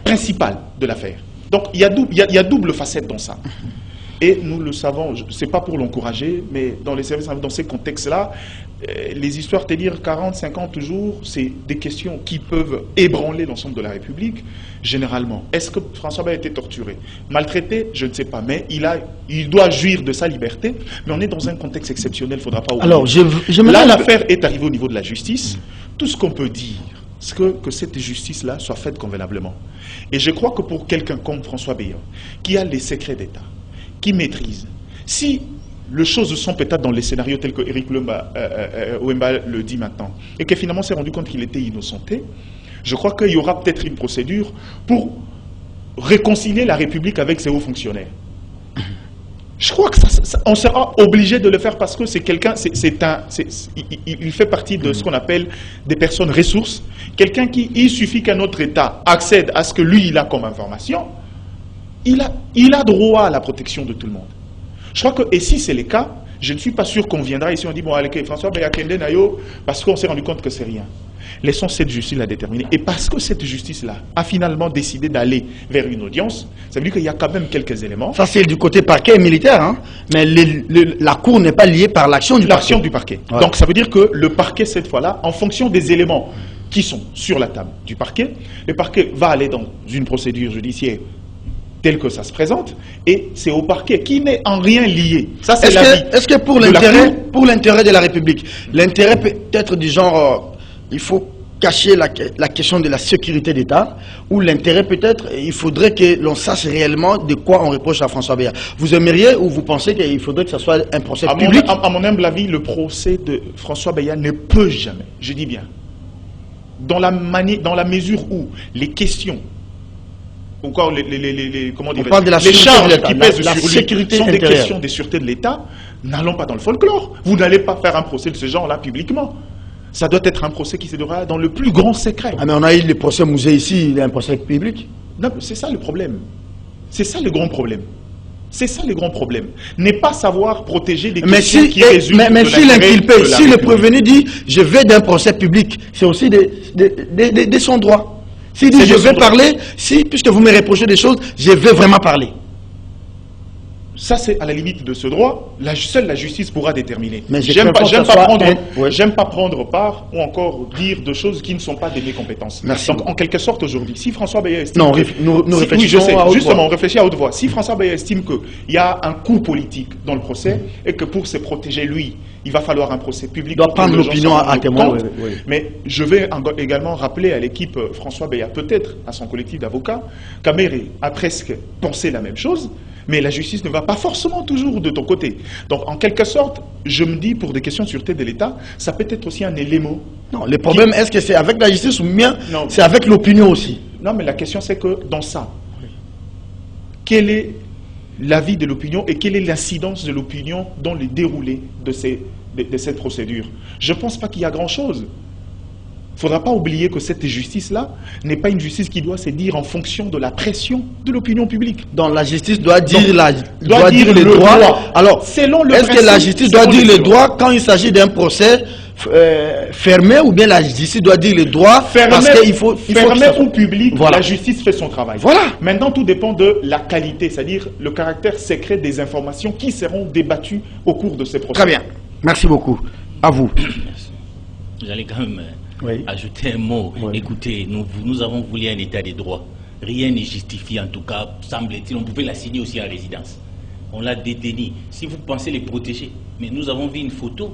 principal de l'affaire. Donc il y a double facette dans ça. Et nous le savons, ce n'est pas pour l'encourager, mais dans les services, dans ces contextes-là, les histoires, c'est-à-dire 40, 50 jours, c'est des questions qui peuvent ébranler l'ensemble de la République, généralement. Est-ce que François Beya a été torturé? Maltraité? Je ne sais pas, mais il doit jouir de sa liberté, mais on est dans un contexte exceptionnel, il ne faudra pas oublier. Alors, là, l'affaire est arrivée au niveau de la justice. Tout ce qu'on peut dire, c'est que cette justice-là soit faite convenablement. Et je crois que pour quelqu'un comme François Beya, qui a les secrets d'État, qui maîtrise, si les choses sont peut-être dans les scénarios tels que Eric Wemba le dit maintenant, et que finalement s'est rendu compte qu'il était innocenté, je crois qu'il y aura peut-être une procédure pour réconcilier la République avec ses hauts fonctionnaires. Je crois qu'on sera obligé de le faire parce que c'est quelqu'un, il fait partie de ce qu'on appelle des personnes ressources, quelqu'un qui, il suffit qu'un autre État accède à ce que lui, il a comme information, il a droit à la protection de tout le monde. Je crois que, et si c'est le cas, je ne suis pas sûr qu'on viendra ici, on dit, bon, allez, François Beya Kende Nayo, parce qu'on s'est rendu compte que c'est rien. Laissons cette justice la déterminer. Et parce que cette justice-là a finalement décidé d'aller vers une audience, ça veut dire qu'il y a quand même quelques éléments. Ça, c'est du côté parquet militaire, hein, mais la Cour n'est pas liée par l'action du parquet. L'action du parquet. Ouais. Donc, ça veut dire que le parquet, cette fois-là, en fonction des éléments qui sont sur la table du parquet, le parquet va aller dans une procédure judiciaire tel que ça se présente, et c'est au parquet qui n'est en rien lié. Ça, c'est est-ce que pour l'intérêt de la République, l'intérêt peut être du genre, il faut cacher la question de la sécurité d'État, ou l'intérêt peut-être, il faudrait que l'on sache réellement de quoi on reproche à François Beya. Vous aimeriez ou vous pensez qu'il faudrait que ce soit un procès public? À mon humble avis, le procès de François Beya ne peut jamais, je dis bien, dans la mesure où les questions, encore les charges qui pèsent sur lui sont des questions de sûreté de l'État, n'allons pas dans le folklore. Vous n'allez pas faire un procès de ce genre-là publiquement. Ça doit être un procès qui se déroulera dans le plus grand secret. Ah mais on a eu le procès Musée ici, il y a un procès public. Non, c'est ça le problème. C'est ça le grand problème. C'est ça le grand problème. N'est pas savoir protéger des questions qui résultent mais si l'inculpé, si le prévenu dit « je vais d'un procès public », c'est aussi de son droit. S'il dit « je vais parler », puisque vous me reprochez des choses, je vais vraiment parler. Ça, c'est à la limite de ce droit. Seule la justice pourra déterminer. Mais j'aime pas prendre part ou encore dire de choses qui ne sont pas de mes compétences. Merci. Donc, en quelque sorte, aujourd'hui, si François Beya estime... Non, nous réfléchissons à haute voix. On réfléchit à haute voix. Si François Beya estime qu'il y a un coût politique dans le procès et que pour se protéger, lui, il va falloir un procès public. Il doit prendre l'opinion à témoin. Oui. Mais je vais également rappeler à l'équipe François Beya, peut-être à son collectif d'avocats, qu'Améré a presque pensé la même chose. Mais la justice ne va pas forcément toujours de ton côté. Donc, en quelque sorte, je me dis, pour des questions de sûreté de l'État, ça peut être aussi un élément. Non, le problème, est-ce que c'est avec la justice ou bien c'est avec l'opinion aussi? Non, mais la question, c'est que dans ça, quel est l'avis de l'opinion et quelle est l'incidence de l'opinion dans le déroulé de cette procédure? Je ne pense pas qu'il y a grand-chose. Il ne faudra pas oublier que cette justice-là n'est pas une justice qui doit se dire en fonction de la pression de l'opinion publique. Donc la justice doit dire, dire les droits. Alors, est-ce que la justice doit dire les droits quand il s'agit d'un procès fermé, ou bien la justice doit dire les droits parce qu'il faut... Fermé ou public, voilà. La justice fait son travail. Voilà. Maintenant, tout dépend de la qualité, c'est-à-dire le caractère secret des informations qui seront débattues au cours de ces procès. Très bien. Merci beaucoup. À vous. J'allais quand même... ajouter un mot. Écoutez, nous avons voulu un état de droit. Rien ne justifie, en tout cas, semble-t-il, on pouvait l'assigner aussi en résidence. On l'a détenu. Si vous pensez les protéger, mais nous avons vu une photo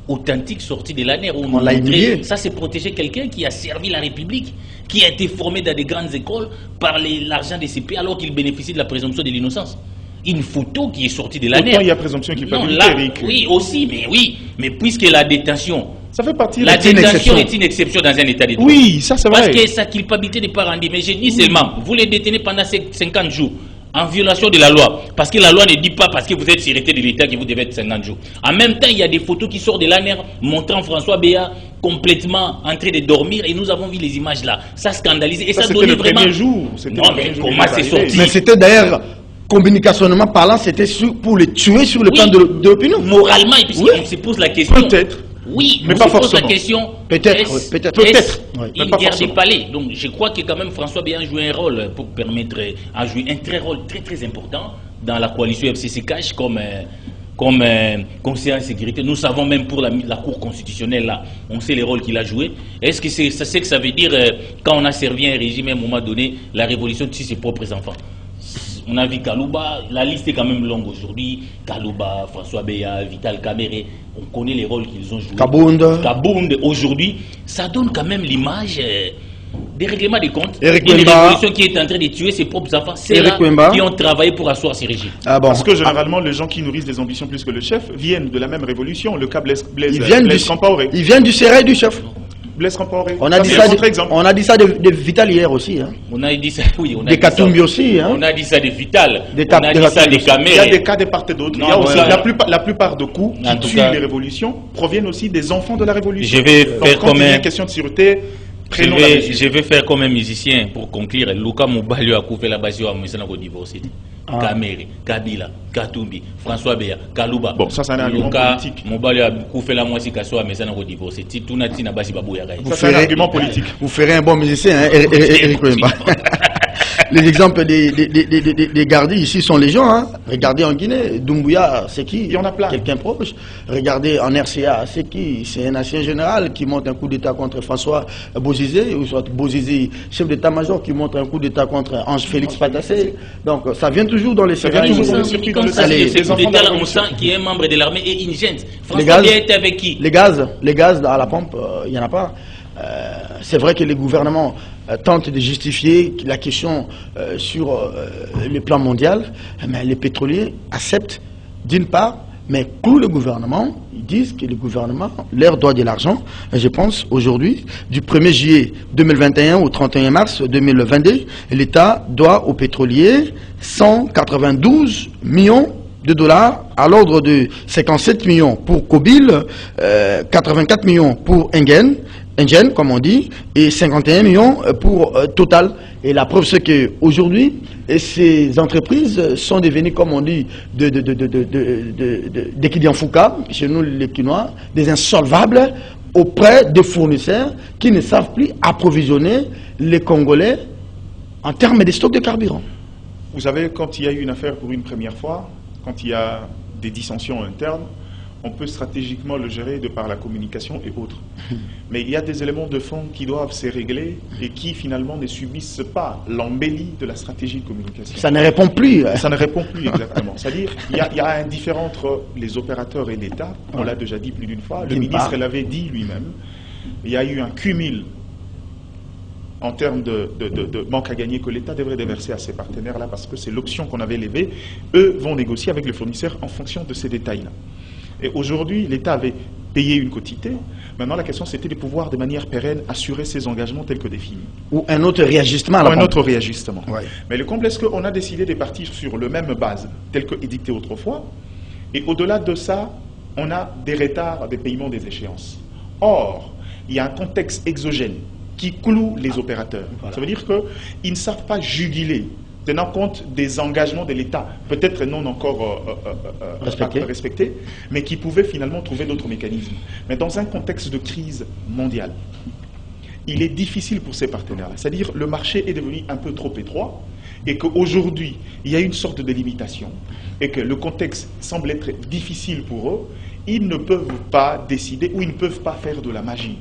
authentique sortie de l'ANER où on l'a montré. Ça, c'est protéger quelqu'un qui a servi la République, qui a été formé dans des grandes écoles par l'argent des CP alors qu'il bénéficie de la présomption de l'innocence. Une photo qui est sortie de l'ANER. Pourtant, il y a présomption qui peut être Eric. Oui, aussi, mais puisque la détention... Ça fait partie la détention est une exception dans un état de droit. Oui, ça c'est vrai. Parce que sa culpabilité n'est pas rendue. Mais je dis seulement, vous les détenez pendant 50 jours, en violation de la loi. Parce que la loi ne dit pas parce que vous êtes sûreté de l'État que vous devez être 50 jours. En même temps, il y a des photos qui sortent de l'ANER montrant François Beya complètement en train de dormir. Et nous avons vu les images là. Ça scandalise. Et ça donnait vraiment... Premier jour. Non, mais comment c'est sorti? Mais c'était d'ailleurs... communicationnellement parlant, c'était pour les tuer sur le plan de l'opinion. Moralement, et puis on se pose la question. Peut-être. Oui, mais on pas se pose forcément. la question. Peut-être. Une guerre des palais. Donc je crois que quand même François Beya a joué un rôle pour permettre, a joué un rôle très important dans la coalition FCC Cash comme conseiller en sécurité. Nous savons même pour la Cour constitutionnelle là, on sait les rôles qu'il a joué. Est-ce que c'est ce que ça veut dire quand on a servi un régime à un moment donné, la révolution de ses propres enfants? On a vu Kalouba, la liste est quand même longue aujourd'hui. Kalouba, François Beya, Vital Kamerhe, on connaît les rôles qu'ils ont joués. Kabound, aujourd'hui, ça donne quand même l'image des règlements des comptes, d'une révolution qui est en train de tuer ses propres enfants. C'est là qui ont travaillé pour asseoir ces régimes. Parce que généralement, les gens qui nourrissent des ambitions plus que le chef viennent de la même révolution. Le cas Blaise Compaoré. Ils viennent du sérail du chef. Blaise Compaoré. On a dit ça de Vital hier aussi. Hein. On a dit ça, oui. De Katumbi aussi. Hein. On a dit ça de Vital. On a dit ça de Kamerhe. Il y a des cas de part et d'autre. Il y a aussi la plupart de coups qui tuent les révolutions proviennent aussi des enfants de la révolution. Je vais faire quand il y a une question de sûreté, je vais faire comme un musicien pour conclure. Luka Moubalio a coupé la base à Moussana au divorce. Kamerhe, Kabila, Katumbi, François Beya, Kalouba. Bon, ça c'est un argument politique. Moubalio a coupé la moitié à Moussana au divorce. Ça c'est un argument politique. Vous ferez un bon musicien, hein, Eric Wemba. Les exemples des gardés ici sont légion. Hein. Regardez en Guinée, Doumbouya, c'est qui? Il y en a plein. Quelqu'un proche. Regardez en RCA, c'est qui? C'est un ancien général qui monte un coup d'État contre François Bozizé, ou soit Bozizé, chef d'état-major, qui monte un coup d'État contre Ange Félix Patassé. Donc ça vient toujours dans les séries. On sent qu'il y a un membre de l'armée et une gente. François Beya était avec qui? Les gaz à la pompe, il n'y en a pas. C'est vrai que les gouvernements tentent de justifier la question sur le plan mondial, mais les pétroliers acceptent d'une part, mais clouent le gouvernement. Ils disent que le gouvernement leur doit de l'argent. Je pense aujourd'hui, du 1er juillet 2021 au 31 mars 2022, l'État doit aux pétroliers 192 millions de dollars à l'ordre de 57 millions pour Kobil, 84 millions pour Engen, comme on dit, et 51 millions pour Total. Et la preuve, c'est qu'aujourd'hui, ces entreprises sont devenues, comme on dit, des Kidianfouka, chez nous les Quinois, des insolvables auprès des fournisseurs qui ne savent plus approvisionner les Congolais en termes de stock de carburant. Vous savez, quand il y a eu une affaire pour une première fois, quand il y a des dissensions internes, on peut stratégiquement le gérer de par la communication et autres. Mais il y a des éléments de fond qui doivent se régler et qui finalement ne subissent pas l'embellie de la stratégie de communication. Ça ne répond plus. Ça ne répond plus exactement. C'est-à-dire qu'il y a un différent entre les opérateurs et l'État. On l'a déjà dit plus d'une fois. Le ministre l'avait dit lui-même. Il y a eu un cumul en termes de manque à gagner que l'État devrait déverser à ses partenaires-là parce que c'est l'option qu'on avait levée. Eux vont négocier avec le fournisseur en fonction de ces détails-là. Et aujourd'hui, l'État avait payé une quotité. Maintenant, la question, c'était de pouvoir, de manière pérenne, assurer ses engagements tels que définis. Ou un autre réajustement à la Ou un pompe. autre réajustement. Ouais. Mais le complexe, qu'on a décidé de partir sur la même base, telle que édictée autrefois. Et au-delà de ça, on a des retards des paiements des échéances. Or, il y a un contexte exogène qui cloue les opérateurs. Voilà. Ça veut dire qu'ils ne savent pas juguler, tenant compte des engagements de l'État, peut-être non encore respectés, mais qui pouvaient finalement trouver d'autres mécanismes. Mais dans un contexte de crise mondiale, il est difficile pour ces partenaires-là. C'est-à-dire le marché est devenu un peu trop étroit et qu'aujourd'hui, il y a une sorte de limitation et que le contexte semble être difficile pour eux. Ils ne peuvent pas décider ou ils ne peuvent pas faire de la magie.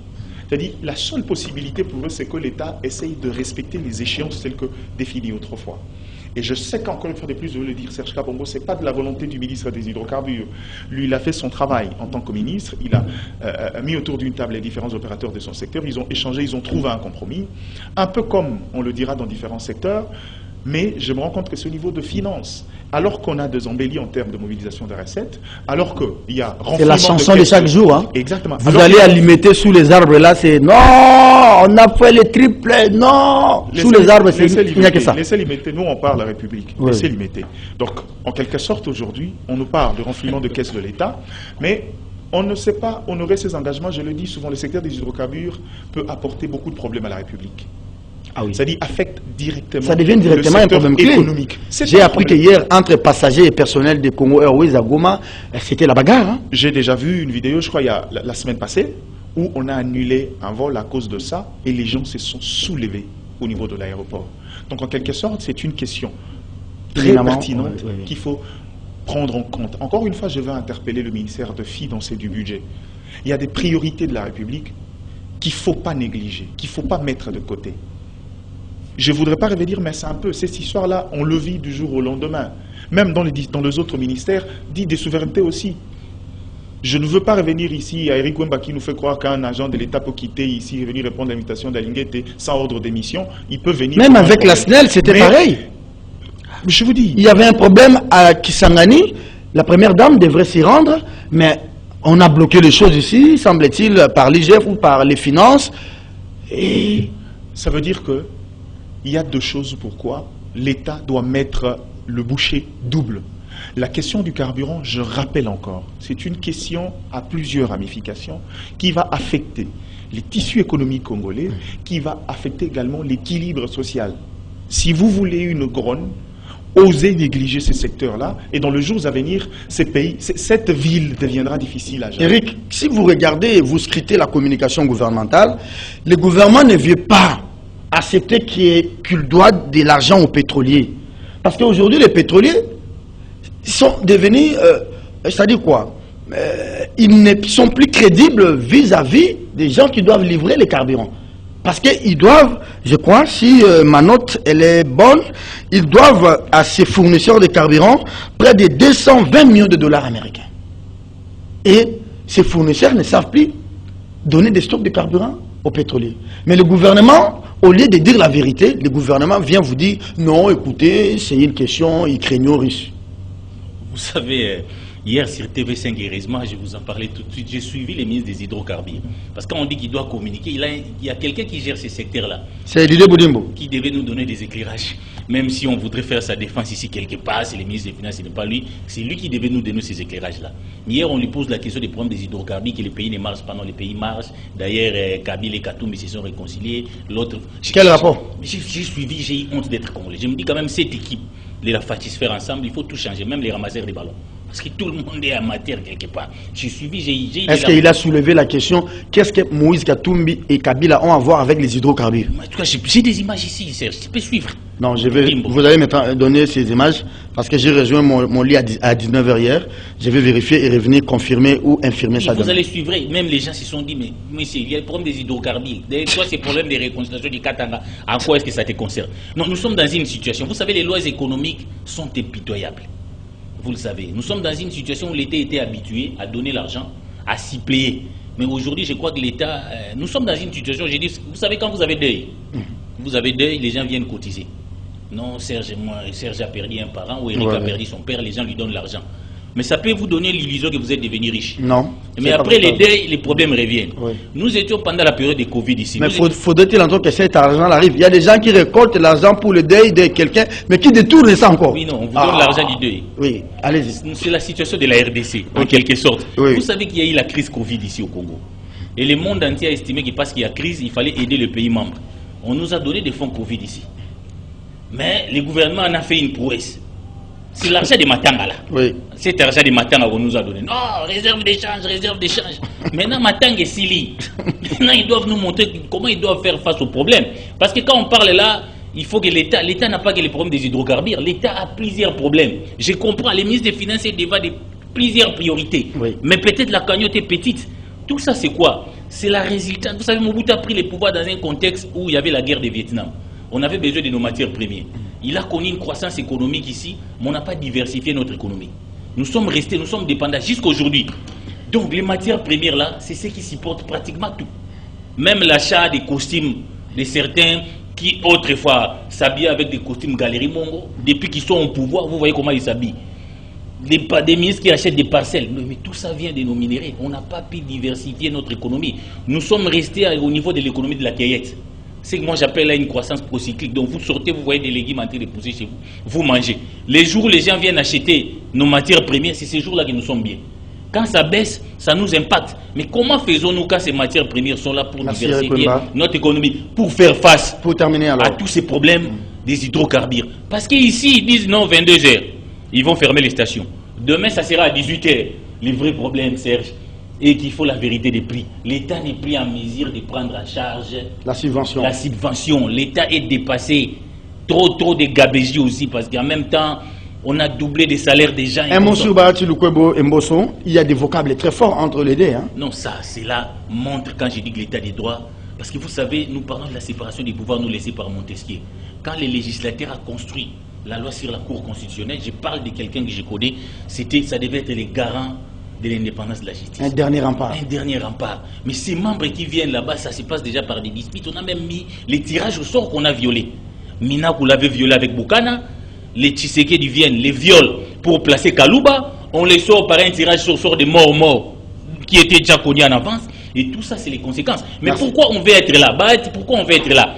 C'est-à-dire, la seule possibilité pour eux, c'est que l'État essaye de respecter les échéances telles que définies autrefois. Et je sais qu'encore une fois de plus, je veux le dire, Serge Kabongo, ce n'est pas de la volonté du ministre des Hydrocarbures. Lui, il a fait son travail en tant que ministre, il a mis autour d'une table les différents opérateurs de son secteur, ils ont échangé, ils ont trouvé un compromis, un peu comme on le dira dans différents secteurs, mais je me rends compte que c'est au niveau de finances. Alors qu'on a des embellis en termes de mobilisation des recettes, alors qu'il y a renflouement. C'est la chanson de chaque jour. Hein. Exactement. Vous allez alimenter sous les arbres, là, c'est non, on a fait les triples, non. Sous les arbres, il n'y a que ça. Laissez limiter, nous on parle de la République. Oui. Laissez limiter. Donc, en quelque sorte, aujourd'hui, on nous parle de renflouement de caisse de l'État, mais on ne sait pas honorer ses engagements. Je le dis souvent, le secteur des hydrocarbures peut apporter beaucoup de problèmes à la République. Ah oui. Ça affecte directement. Ça devient directement un problème économique. J'ai appris qu'hier, entre passagers et personnel de Congo Airways à Goma, c'était la bagarre. Hein. J'ai déjà vu une vidéo, je crois, il y a la semaine passée, où on a annulé un vol à cause de ça et les gens se sont soulevés au niveau de l'aéroport. Donc, en quelque sorte, c'est une question très pertinente qu'il faut prendre en compte. Encore une fois, je veux interpeller le ministère de financer du budget. Il y a des priorités de la République qu'il ne faut pas négliger, qu'il ne faut pas mettre de côté. Je ne voudrais pas revenir, mais c'est un peu, cette histoire-là, on le vit du jour au lendemain. Même dans les autres ministères, dit des souverainetés aussi. Je ne veux pas revenir ici à Eric Wemba qui nous fait croire qu'un agent de l'État peut quitter ici et venir répondre à l'invitation d'Alinguete sans ordre d'émission. Il peut venir... Même avec la SNEL, c'était pareil. Je vous dis... Il y avait un problème à Kisangani, la première dame devrait s'y rendre, mais on a bloqué les choses ici, semble-t-il, par l'IGF ou par les finances. Et... Ça veut dire que il y a deux choses pourquoi l'État doit mettre le bouchée double. La question du carburant, je rappelle encore, c'est une question à plusieurs ramifications qui va affecter les tissus économiques congolais, qui va affecter également l'équilibre social. Si vous voulez une grogne, osez négliger ces secteurs-là, et dans les jours à venir, cette ville deviendra difficile à gérer. Eric, si vous regardez et vous scrutez la communication gouvernementale, le gouvernement ne veut pas accepter qu'il doit de l'argent aux pétroliers. Parce qu'aujourd'hui, les pétroliers sont devenus, c'est-à-dire quoi, ils ne sont plus crédibles vis-à-vis des gens qui doivent livrer les carburants. Parce qu'ils doivent, je crois, si ma note elle est bonne, ils doivent à ces fournisseurs de carburant près de 220 millions de dollars américains. Et ces fournisseurs ne savent plus donner des stocks de carburant aux pétroliers. Mais le gouvernement, au lieu de dire la vérité, le gouvernement vient vous dire non, écoutez, c'est une question ukraino-russe. Vous savez, hier sur TV5 Guérisma, je vous en parlais tout de suite, j'ai suivi les ministres des hydrocarbures. Parce que quand on dit qu'il doit communiquer, il y a quelqu'un qui gère ces secteurs-là. C'est Didier Boudimbo. Qui devait nous donner des éclairages. Même si on voudrait faire sa défense ici quelque part, c'est le ministre des Finances, ce n'est pas lui. C'est lui qui devait nous donner ces éclairages-là. Hier, on lui pose la question des problèmes des hydrocarbures, que les pays ne marchent pas, non, les pays marchent. D'ailleurs, Kabila et Katoum, ils se sont réconciliés. L'autre... Quel rapport? J'ai suivi, j'ai eu honte d'être congolais. Je me dis quand même, cette équipe, les la faire ensemble, il faut tout changer, même les ramasseurs des ballons. Parce que tout le monde est amateur quelque part. J'ai suivi, j'ai... Est-ce qu'il a soulevé la question, qu'est-ce que Moïse Katumbi et Kabila ont à voir avec les hydrocarbures? En tout cas, j'ai des images ici, Serge, tu peux suivre. Non, vous allez me donner ces images parce que j'ai rejoint mon lit à 19h hier. Je vais vérifier et revenir confirmer ou infirmer ça. Vous allez suivre, même les gens se sont dit, mais monsieur, il y a le problème des hydrocarbures. Toi, c'est le problème des réconciliations du Katanga. À quoi est-ce que ça te concerne? Non, nous sommes dans une situation, vous savez, les lois économiques sont impitoyables. Vous le savez. Nous sommes dans une situation où l'État était habitué à donner l'argent, à s'y payer. Mais aujourd'hui, je crois que l'État... nous sommes dans une situation, j'ai dit, vous savez, quand vous avez deuil, les gens viennent cotiser. Non, Serge a perdu un parent, ou Eric a perdu son père, les gens lui donnent l'argent. Mais ça peut vous donner l'illusion que vous êtes devenu riche. Non. Mais après les deuils, les problèmes reviennent. Oui. Nous étions pendant la période de Covid ici. Mais faudrait-il entendre que cet argent arrive? Il y a des gens qui récoltent l'argent pour le deuil de quelqu'un, mais qui détournent ça encore. Oui, non, on vous donne l'argent du deuil. Oui, allez-y. C'est la situation de la RDC, en quelque sorte. Oui. Vous savez qu'il y a eu la crise Covid ici au Congo. Et le monde entier a estimé que parce qu'il y a crise, il fallait aider le pays membre. On nous a donné des fonds Covid ici. Mais le gouvernement en a fait une prouesse. C'est l'argent des Matanga là. Oui. Cet argent des Matanga qu'on nous a donné. Non, réserve d'échange, réserve d'échange. Maintenant, Matanga est Sili. Maintenant, ils doivent nous montrer comment ils doivent faire face aux problèmes. Parce que quand on parle là, il faut que l'État n'a pas que les problèmes des hydrocarbures. L'État a plusieurs problèmes. Je comprends, les ministres des Finances débattent de plusieurs priorités. Oui. Mais peut-être la cagnotte est petite. Tout ça, c'est quoi? C'est la résultante. Vous savez, Mobutu a pris les pouvoirs dans un contexte où il y avait la guerre du Vietnam. On avait besoin de nos matières premières. Il a connu une croissance économique ici, mais on n'a pas diversifié notre économie. Nous sommes restés, nous sommes dépendants jusqu'à aujourd'hui. Donc les matières premières là, c'est ce qui supporte pratiquement tout. Même l'achat des costumes de certains qui autrefois s'habillaient avec des costumes Galerie Mongo, depuis qu'ils sont au pouvoir, vous voyez comment ils s'habillent. Des ministres qui achètent des parcelles. Mais tout ça vient de nos minéraux. On n'a pas pu diversifier notre économie. Nous sommes restés au niveau de l'économie de la cueillette. C'est que moi j'appelle une croissance procyclique. Donc vous sortez, vous voyez des légumes en train de pousser chez vous, vous mangez. Les jours où les gens viennent acheter nos matières premières, c'est ces jours-là que nous sommes bien. Quand ça baisse, ça nous impacte. Mais comment faisons-nous quand ces matières premières sont là pour diversifier notre économie, pour faire face à tous ces problèmes des hydrocarbures? Parce qu'ici, ils disent non, 22h, ils vont fermer les stations. Demain, ça sera à 18h. Les vrais problèmes, Serge, et qu'il faut la vérité des prix. L'État n'est plus en mesure de prendre en charge la subvention. L'État est dépassé. Trop de gabégie aussi, parce qu'en même temps, on a doublé les salaires des gens. Il y a des vocables très forts entre les deux. Hein? Non, ça, c'est là, montre quand je dis que l'État des droits. Parce que vous savez, nous parlons de la séparation des pouvoirs nous laissés par Montesquieu. Quand le législateur a construit la loi sur la Cour constitutionnelle, je parle de quelqu'un que je connais, ça devait être les garants de l'indépendance de la justice. Un dernier rempart. Un dernier rempart. Mais ces membres qui viennent là-bas, ça se passe déjà par des disputes. On a même mis les tirages au sort qu'on a violés. Mina, vous l'avez violé avec Boukana. Les Tshisekedi viennent, les violent pour placer Kalouba. On les sort par un tirage au sort de morts qui étaient déjà connus en avance. Et tout ça, c'est les conséquences. Mais pourquoi on veut être là? Pourquoi on veut être là?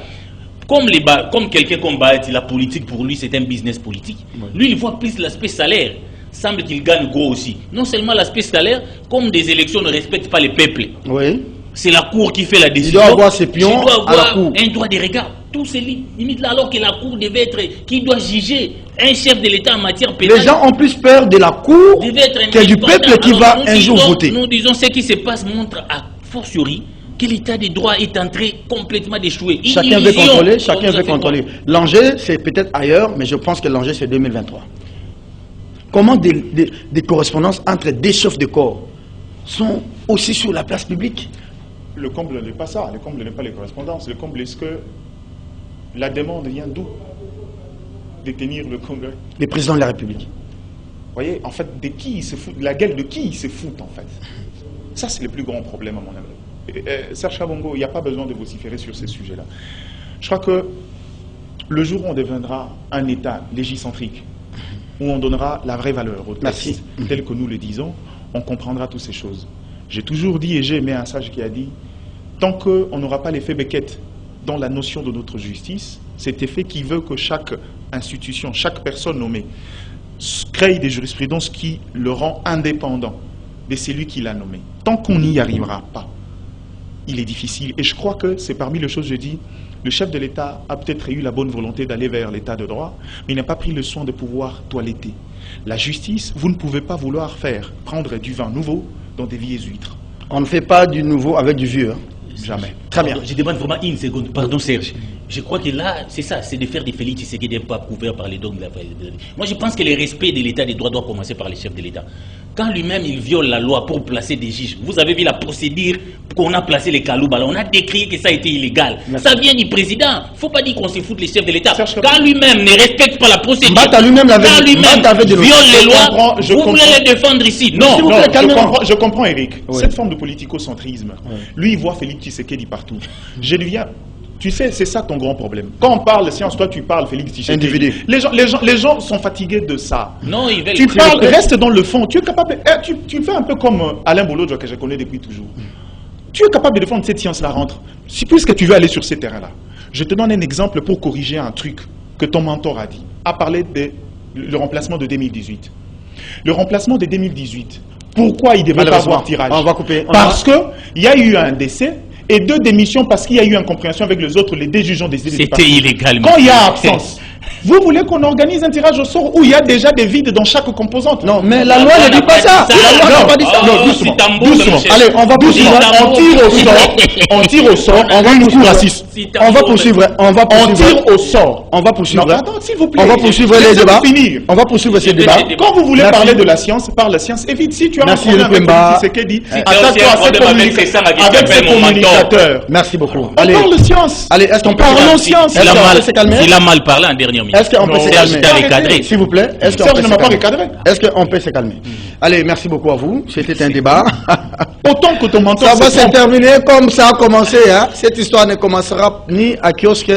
Comme quelqu'un comme Bahati, la politique pour lui, c'est un business politique. Oui. Lui, il voit plus l'aspect salaire. Semble qu'il gagne gros aussi. Non seulement l'aspect salaire, comme des élections ne respectent pas les peuples. Oui. C'est la Cour qui fait la décision. Il doit avoir ses pions à la Cour. Un droit de regard. Tout c'est limite là, alors que la Cour devait être... Qui doit juger un chef de l'État en matière pénale. Les gens ont plus peur de la Cour que du peuple qui va un jour voter. Nous disons ce qui se passe montre à fortiori que l'État des droits est en train complètement d'échouer. Chacun veut contrôler. L'enjeu, c'est peut-être ailleurs, mais je pense que l'enjeu, c'est 2023. Comment des correspondances entre des chefs de corps sont aussi sur la place publique? Le comble n'est pas ça. Le comble n'est pas les correspondances. Le comble est-ce que la demande vient d'où? Détenir le Congrès. Le président de la République. Vous voyez, en fait, de qui il se fout? La gueule de qui il se fout, en fait? Ça, c'est le plus grand problème, à mon avis. Serge Kabongo, il n'y a pas besoin de vociférer sur ces sujets-là. Je crois que le jour où on deviendra un État légicentrique, où on donnera la vraie valeur au texte, tel que nous le disons, on comprendra toutes ces choses. J'ai toujours dit, et j'ai aimé un sage qui a dit, tant qu'on n'aura pas l'effet Beckett dans la notion de notre justice, cet effet qui veut que chaque institution, chaque personne nommée, crée des jurisprudences qui le rend indépendant de celui qui l'a nommé. Tant qu'on n'y arrivera pas, il est difficile. Et je crois que c'est parmi les choses, je dis, le chef de l'État a peut-être eu la bonne volonté d'aller vers l'État de droit, mais il n'a pas pris le soin de pouvoir toiletter. La justice, vous ne pouvez pas vouloir prendre du vin nouveau dans des vieilles huîtres. On ne fait pas du nouveau avec du vieux. Hein. Jamais. Très bien. Je demande vraiment une seconde. Pardon Serge. Je crois que là, c'est ça, c'est de faire des Félix Tshisekedi pas couvert par les dogmes de la Moi, je pense que le respect de l'état des droits doit commencer par les chefs de l'État. Quand lui-même, il viole la loi pour placer des juges, vous avez vu la procédure qu'on a placé les Kaloubas, on a décrit que ça a été illégal. Merci. Ça vient du président. Il ne faut pas dire qu'on se fout les chefs de l'État. Quand lui-même ne respecte pas la procédure, Mbata lui-même l'avait quand dit. lui-même Mbata avait dit. viole les lois, je vous comprends. voulez les défendre ici. Non. S'il vous Non, plaît, calmez-vous. je comprends, Eric. Oui. Cette forme de politicocentrisme, lui, il voit Félix Tshisekedi partout. Je deviens... Tu sais, c'est ça ton grand problème. Quand on parle science, toi tu parles Félix Tshisekedi. Individu. Les gens sont fatigués de ça. Non, ils veulent... Tu parles, reste dans le fond. Tu es capable. Tu fais un peu comme Alain Bolodjo que je connais depuis toujours. Tu es capable de défendre cette science-là rentre. Puisque tu veux aller sur ces terrains-là. Je te donne un exemple pour corriger un truc que ton mentor a dit. A parlé de le remplacement de 2018. Le remplacement de 2018. Pourquoi il ne devait pas avoir tirage? On va couper. Parce qu'il y a eu un décès et 2 démissions parce qu'il y a eu une incompréhension avec les autres, les 2 juges ont décidé de C'était partir. illégal. Quand il y a absence, vous voulez qu'on organise un tirage au sort où il y a déjà des vides dans chaque composante? Non, mais la loi ne dit pas ça. La loi n'a pas dit ça. Non, doucement. Doucement. Allez, on va poursuivre. On tire au sort. On tire au sort. On va poursuivre. raciste. On va poursuivre. On va On poursuivre. tire au sort. On va poursuivre. Non, attends, s'il vous plaît. On va poursuivre les Laissez-moi débats. finir. On va poursuivre ces débats. Quand vous voulez Merci. parler de la science, parle la science. Évite, si tu as Merci, un problème avec Lukwemba. Félix Tshisekedi, tu as attaque-toi aussi un problème avec ces sangs qui avec ses s'appellent mon mentor. communicateurs. Merci beaucoup. On Allez, parle de science. allez, est-ce qu'on peut Parlons science. Est-ce qu'on peut se calmer? Il a mal parlé en dernière minute. Est-ce qu'on peut Non, se Serge calmer? t'a recadré. S'il vous plaît, est-ce qu'on Serge peut ne se m'a pas calmer? recadré. Est-ce qu'on peut se calmer? Allez, merci beaucoup à vous. C'était un débat. Autant que ton mentor Ça va se se trompe. terminer comme ça a commencé. Hein. Cette histoire ne commencera ni à kiosque,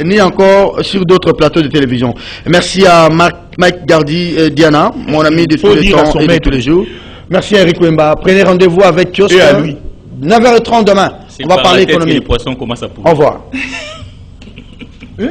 ni encore sur d'autres plateaux de télévision. Merci à Mike Gardi Diana, mon ami de tous Faut les dire à temps son et de maître. tous les jours. Merci à Eric Wemba. Prenez rendez-vous avec kiosque. Et à lui. 9h30 demain. C'est On va par parler la tête que économie. les poissons commencent à Au pourrir. revoir. Hein?